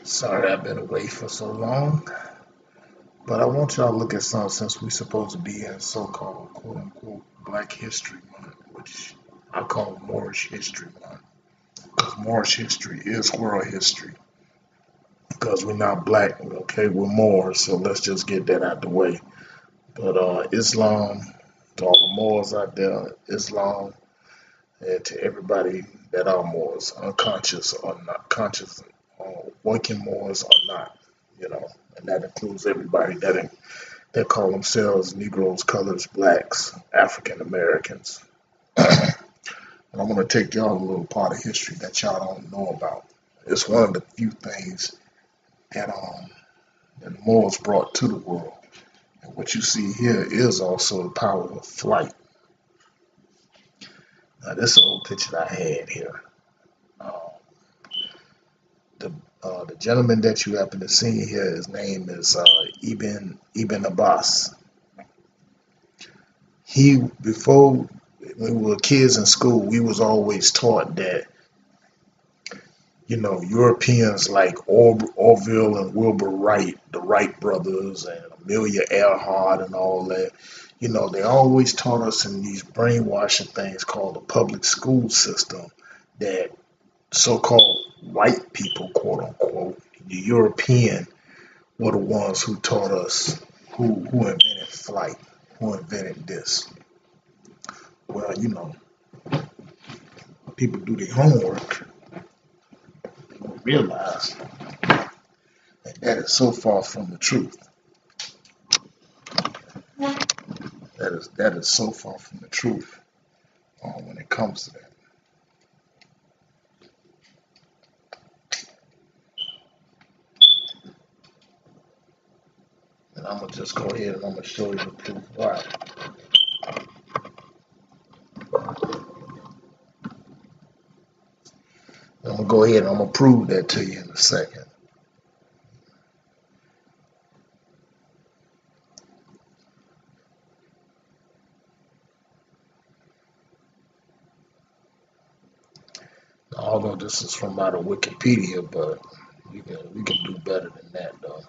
Sorry I've been away for so long, but I want y'all to look at something since we're supposed to be in so-called quote-unquote Black History Month, which I call Moorish History Month, because Moorish history is world history, because we're not black, okay, we're Moors, so let's just get that out the way. But Islam, to all the Moors out there, Islam, and to everybody that are Moors, unconscious or not conscious, working Moors or not, you know, and that includes everybody that call themselves Negroes, colors, blacks, African Americans. And I'm going to take y'all a little part of history that y'all don't know about. It's one of the few things that the Moors brought to the world. And what you see here is also the power of flight. Now, this is an old picture I had here. Um, the gentleman that you happen to see here, his name is Ibn Abbas. He before when we were kids in school, we was always taught that Europeans like Orville and Wilbur Wright, the Wright brothers, and Amelia Earhart, and all that. They always taught us in these brainwashing things called the public school system that so-called white people, quote unquote, the European, were the ones who taught us who invented flight, who invented this. Well, people do their homework, they will realize that is so far from the truth. That is so far from the truth when it comes to that. And I'm gonna just go ahead and I'm gonna show you the proof why. I'm gonna go ahead and I'm gonna prove that to you in a second. Although this is from out of Wikipedia, but we can do better than that though.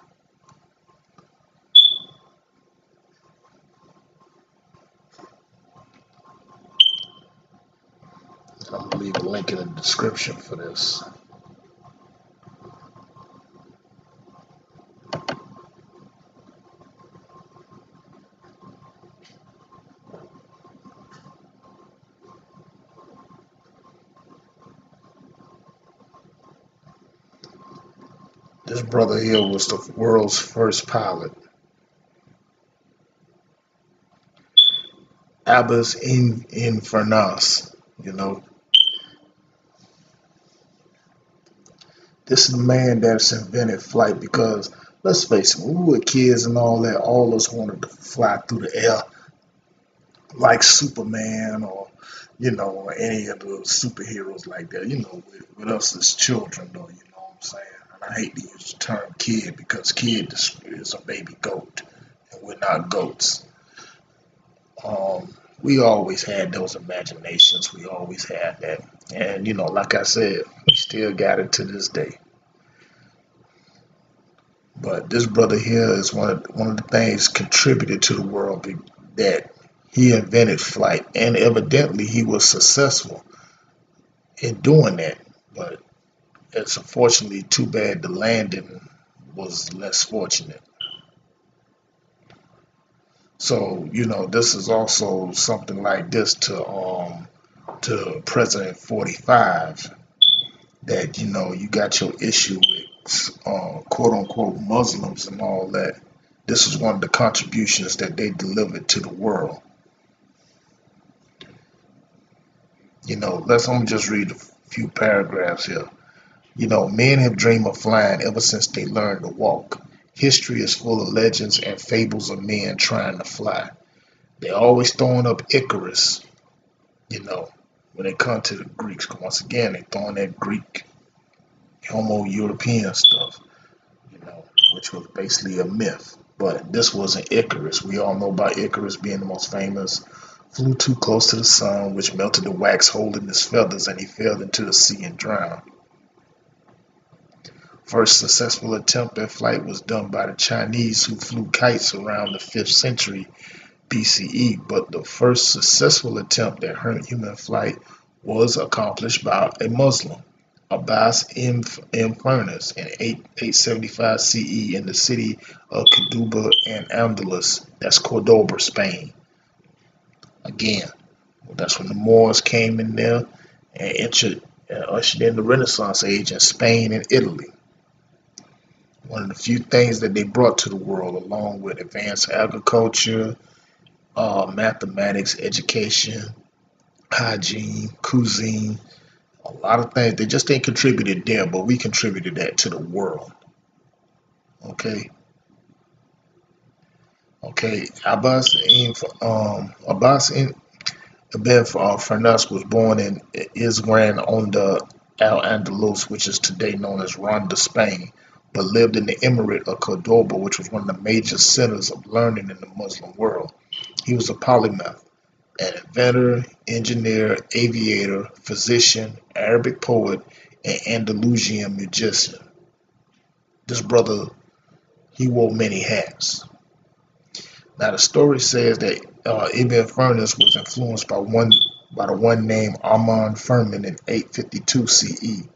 I'm gonna leave a link in the description for this. This brother here was the world's first pilot. Abbas in Firmas. This is the man that's invented flight because let's face it, when we were kids and all that, all of us wanted to fly through the air like Superman or any of the superheroes like that. With us as children though, you know what I'm saying? And I hate to use the term kid because kid is a baby goat and we're not goats. We always had those imaginations. We always had that. And like I said, we still got it to this day. But this brother here is one of the things contributed to the world that he invented flight, and evidently he was successful in doing that. But it's unfortunately too bad the landing was less fortunate. So this is also something like this to President 45 that you got your issue with quote unquote Muslims and all that. This is one of the contributions that they delivered to the world. Let's only just read a few paragraphs here. Men have dreamed of flying ever since they learned to walk. History is full of legends and fables of men trying to fly. They're always throwing up Icarus, when it comes to the Greeks. Once again, they throwing that Greek Homo European stuff, which was basically a myth. But this wasn't Icarus. We all know about Icarus being the most famous. Flew too close to the sun, which melted the wax hole in his feathers, and he fell into the sea and drowned. First successful attempt at flight was done by the Chinese, who flew kites around the 5th century BCE, but the first successful attempt at human flight was accomplished by a Muslim, Abbas in Firmas, in 875 CE in the city of Cordoba and Andalus. That's Cordoba, Spain. Again, that's when the Moors came in there and ushered in the Renaissance age in Spain and Italy. One of the few things that they brought to the world, along with advanced agriculture, mathematics, education, hygiene, cuisine, a lot of things. They just ain't contributed there, but we contributed that to the world. Okay. Okay. Abbas ibn Firnas was born in Isgran on the Al-Andalus, which is today known as Ronda, Spain, but lived in the Emirate of Cordoba, which was one of the major centers of learning in the Muslim world. He was a polymath, an inventor, engineer, aviator, physician, Arabic poet, and Andalusian musician. This brother, he wore many hats. Now the story says that Ibn Firnas was influenced by the one named Armand Firmin in 852 CE.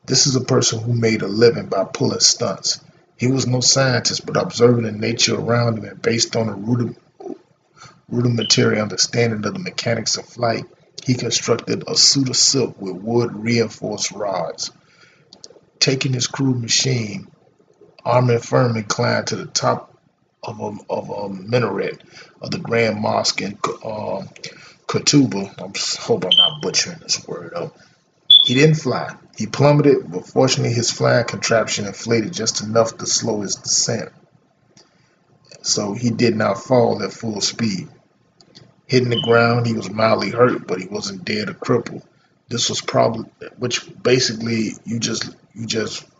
This is a person who made a living by pulling stunts. He was no scientist, but observing the nature around him and based on a rudimentary understanding of the mechanics of flight, he constructed a suit of silk with wood reinforced rods. Taking his crude machine, Armin Firmin climbed to the top of a minaret of the Grand Mosque in Katuba. I hope I'm not butchering this word up. He didn't fly. He plummeted, but fortunately his flying contraption inflated just enough to slow his descent. So he did not fall at full speed. Hitting the ground, he was mildly hurt, but he wasn't dead or crippled. This was probably, which basically you just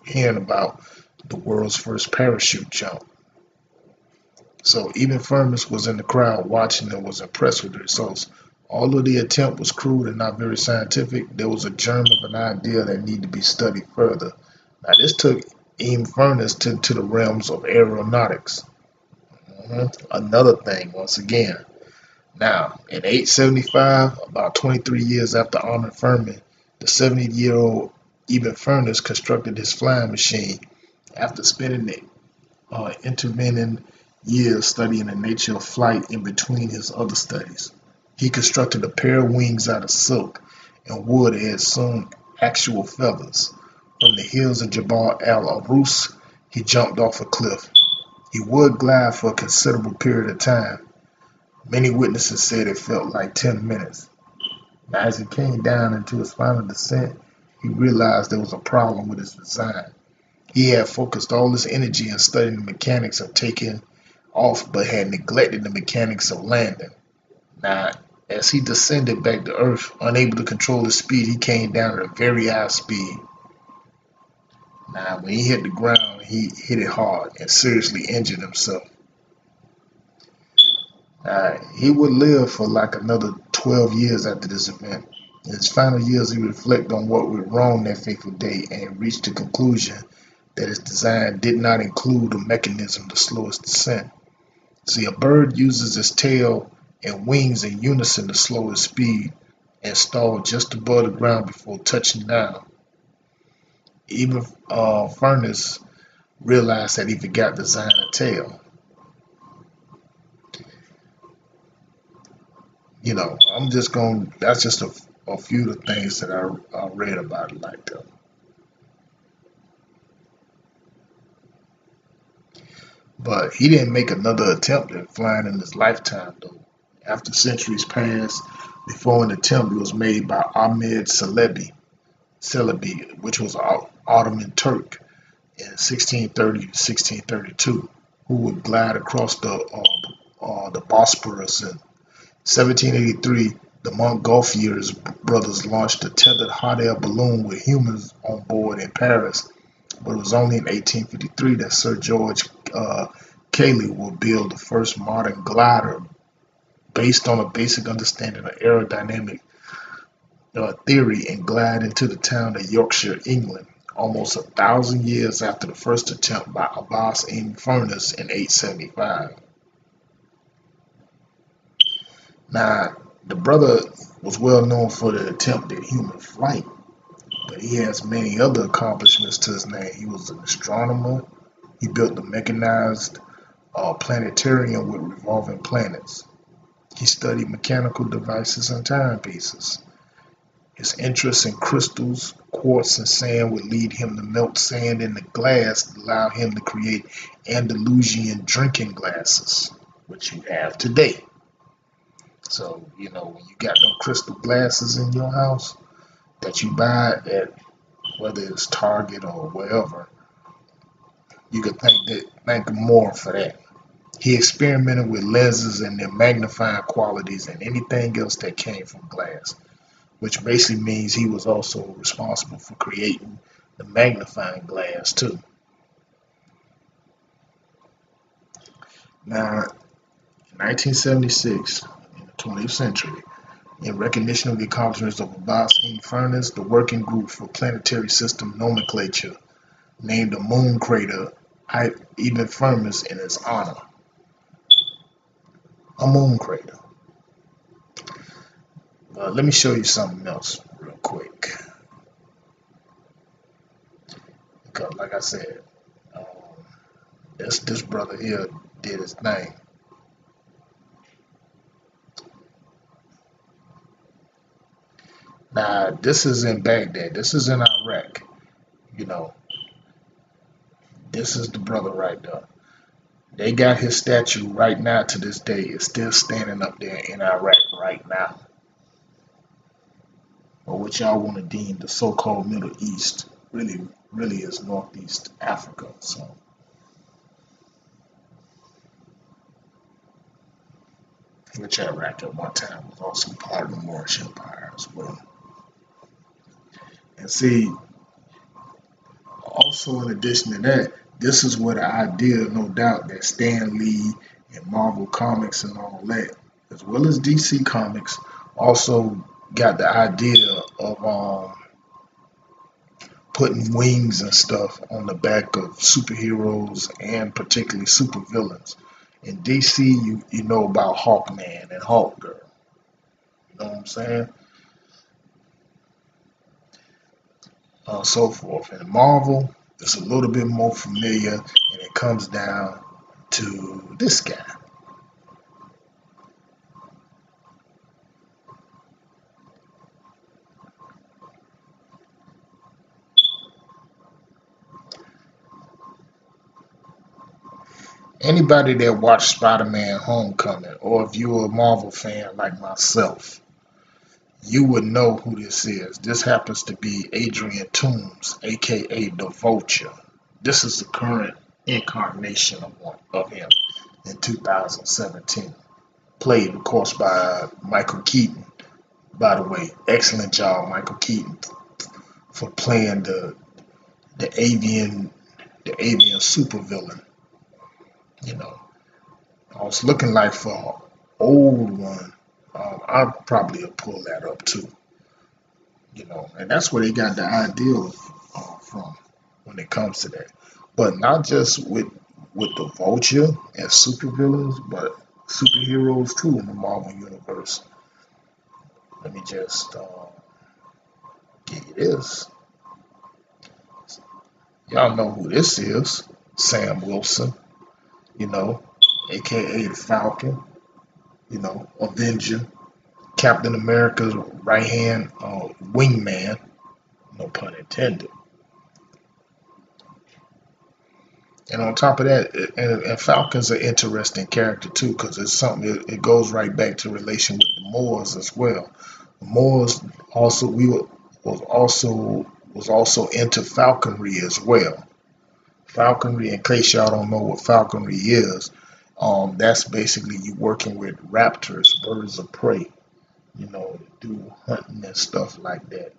hearing about the world's first parachute jump. So even Firmus was in the crowd watching and was impressed with the results. Although the attempt was crude and not very scientific, there was a germ of an idea that needed to be studied further. Now this took Ibn Firmus to the realms of aeronautics. Another thing, once again. Now, in 875, about 23 years after Armin Firmin, the 70-year-old Ibn Firmus constructed his flying machine. After spending the intervening years studying the nature of flight in between his other studies, he constructed a pair of wings out of silk and wood that had sewn actual feathers. From the hills of Jabal al-Arus, he jumped off a cliff. He would glide for a considerable period of time. Many witnesses said it felt like 10 minutes. Now, as he came down into his final descent, he realized there was a problem with his design. He had focused all his energy in studying the mechanics of taking off, but had neglected the mechanics of landing. Now, as he descended back to Earth, unable to control his speed, he came down at a very high speed. Now, when he hit the ground, he hit it hard and seriously injured himself. He would live for like another 12 years after this event. In his final years, he reflected on what went wrong that fateful day and reached the conclusion that his design did not include a mechanism to slow his descent. See, a bird uses its tail and wings in unison to slow its speed and stall just above the ground before touching down. Even Furness realized that he forgot to design a tail. I'm just going, that's just a few of the things that I read about it like that. But he didn't make another attempt at flying in his lifetime, though. After centuries passed, before an attempt was made by Ahmed Celebi, which was an Ottoman Turk in 1630 to 1632, who would glide across the Bosporus. In 1783, the Montgolfier brothers launched a tethered hot air balloon with humans on board in Paris, but it was only in 1853 that Sir George Cayley would build the first modern glider based on a basic understanding of aerodynamic theory and glide into the town of Yorkshire, England, almost 1,000 years after the first attempt by Abbas in Firmas in 875. Now, the brother was well known for the attempt at human flight, but he has many other accomplishments to his name. He was an astronomer. He built the mechanized planetarium with revolving planets. He studied mechanical devices and timepieces. His interest in crystals, quartz, and sand would lead him to melt sand into glass to allow him to create Andalusian drinking glasses, which you have today. So, when you got them crystal glasses in your house that you buy at whether it's Target or wherever, you could thank him more for that. He experimented with lenses and their magnifying qualities and anything else that came from glass, which basically means he was also responsible for creating the magnifying glass too. Now, in 1976, in the 20th century, in recognition of the accomplishments of Abbas in Firmas, the Working Group for Planetary System Nomenclature named a moon crater Ibn Firmas in his honor. A moon crater. Let me show you something else real quick. Because, like I said, this brother here did his thing. Now, this is in Baghdad. This is in Iraq. This is the brother right there. They got his statue right now to this day. It's still standing up there in Iraq right now. Or what y'all want to deem the so-called Middle East really is Northeast Africa. So, which Iraq at one time was also part of the Moorish Empire as well. And see, also in addition to that, this is where the idea, no doubt, that Stan Lee and Marvel Comics and all that, as well as DC Comics, also got the idea of putting wings and stuff on the back of superheroes and particularly supervillains. In DC, you know about Hawkman and Hawkgirl. You know what I'm saying? So forth. In Marvel, it's a little bit more familiar, and it comes down to this guy. Anybody that watched Spider-Man Homecoming, or if you're a Marvel fan like myself, you would know who this is. This happens to be Adrian Toomes, aka the Vulture. This is the current incarnation of him in 2017. Played, of course, by Michael Keaton. By the way, excellent job, Michael Keaton, for playing the avian supervillain. I was looking like for an old one. I'll probably pull that up too. And that's where they got the idea from when it comes to that. But not just with the Vulture and supervillains, but superheroes too in the Marvel universe. Let me just give you this. Y'all know who this is. Sam Wilson, aka the Falcon, Avenger, Captain America's right hand wingman, no pun intended. And on top of that, and Falcon's an interesting character too, because it's something. It goes right back to relation with the Moors as well. The Moors was also into falconry as well. Falconry, in case y'all don't know what falconry is, that's basically you working with raptors, birds of prey, do hunting and stuff like that.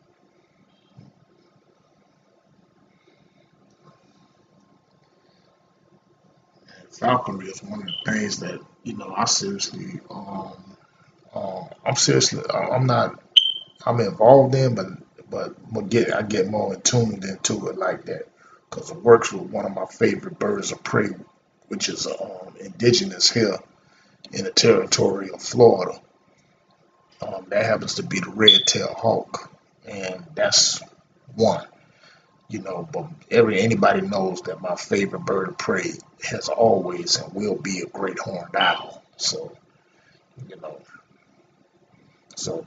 Falconry is one of the things that I seriously, I'm not, I'm involved in, but but I get more tuned into it like that because it works with one of my favorite birds of prey, which is indigenous here in the territory of Florida. That happens to be the red-tailed hawk, and that's one. But anybody knows that my favorite bird of prey has always and will be a great horned owl. So, you know, so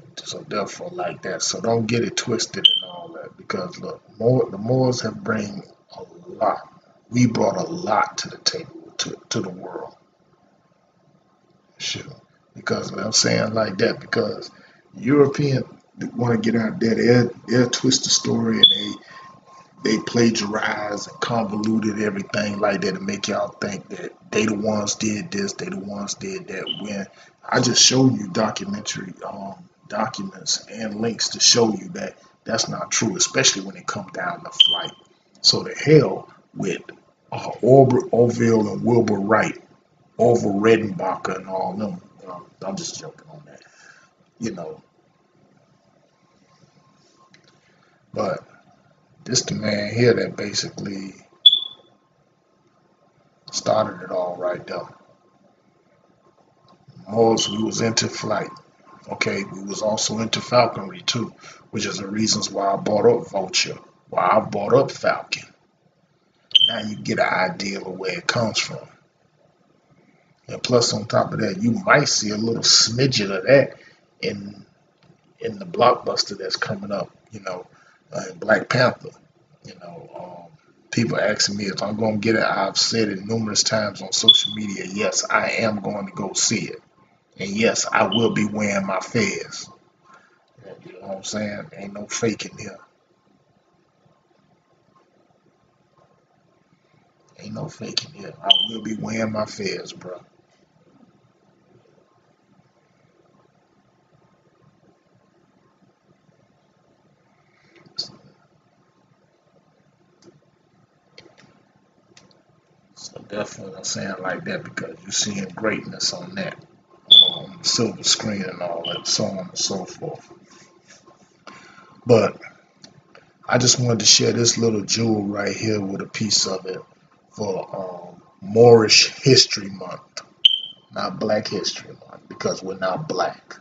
therefore like that. So don't get it twisted and all that because look, the Moors have bring a lot. We brought a lot to the table to the world. Sure. Because I'm saying like that because European want to get out there, they'll twist the story and they plagiarize and convoluted everything like that to make y'all think that they the ones did this, they the ones did that. When I just showed you documentary documents and links to show you that that's not true, especially when it comes down to flight. So the hell with Orville and Wilbur Wright, Orville Redenbacher and all them. I'm just joking on that, you know. But this the man here that basically started it all right there. Moors, we was into flight. Okay, we was also into falconry too, which is the reasons why I bought up Vulture, why I bought up Falcon. Now you get an idea of where it comes from. And plus on top of that, you might see a little smidgen of that in the blockbuster that's coming up, in Black Panther. People asking me if I'm going to get it. I've said it numerous times on social media. Yes, I am going to go see it. And yes, I will be wearing my fez. You know what I'm saying? Ain't no faking here. Ain't no faking here. I will be wearing my fez, bro. So definitely I'm saying like that because you're seeing greatness on that. On the silver screen and all that, so on and so forth. But I just wanted to share this little jewel right here with a piece of it for Moorish History Month, not Black History Month, because we're not black.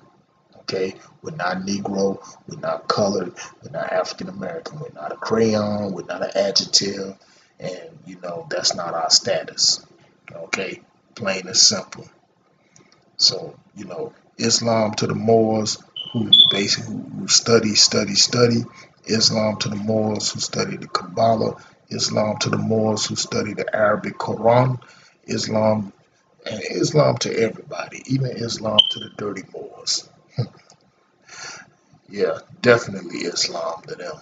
Okay, we're not Negro, we're not colored, we're not African American, we're not a crayon, we're not an adjective, and that's not our status. Okay, plain and simple. So, Islam to the Moors who basically who study. Islam to the Moors who study the Kabbalah. Islam to the Moors who study the Arabic Quran. Islam and Islam to everybody, even Islam to the dirty Moors. Yeah, definitely Islam to them.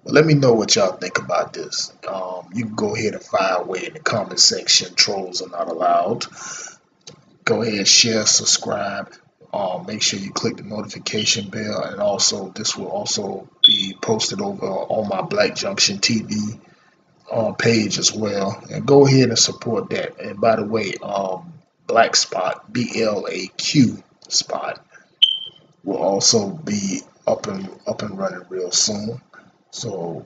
But let me know what y'all think about this. You can go ahead and fire away in the comment section. Trolls are not allowed. Go ahead, share, subscribe. Make sure you click the notification bell, and also this will also be posted over on my Black Junction TV page as well. And go ahead and support that. And by the way, Black Spot BLAQ Spot will also be up and running real soon. So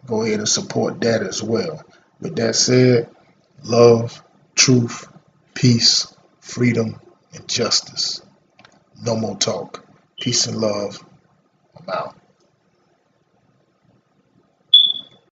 go ahead and support that as well. With that said, love, truth, peace, freedom, and justice. No more talk. Peace and love. I'm out.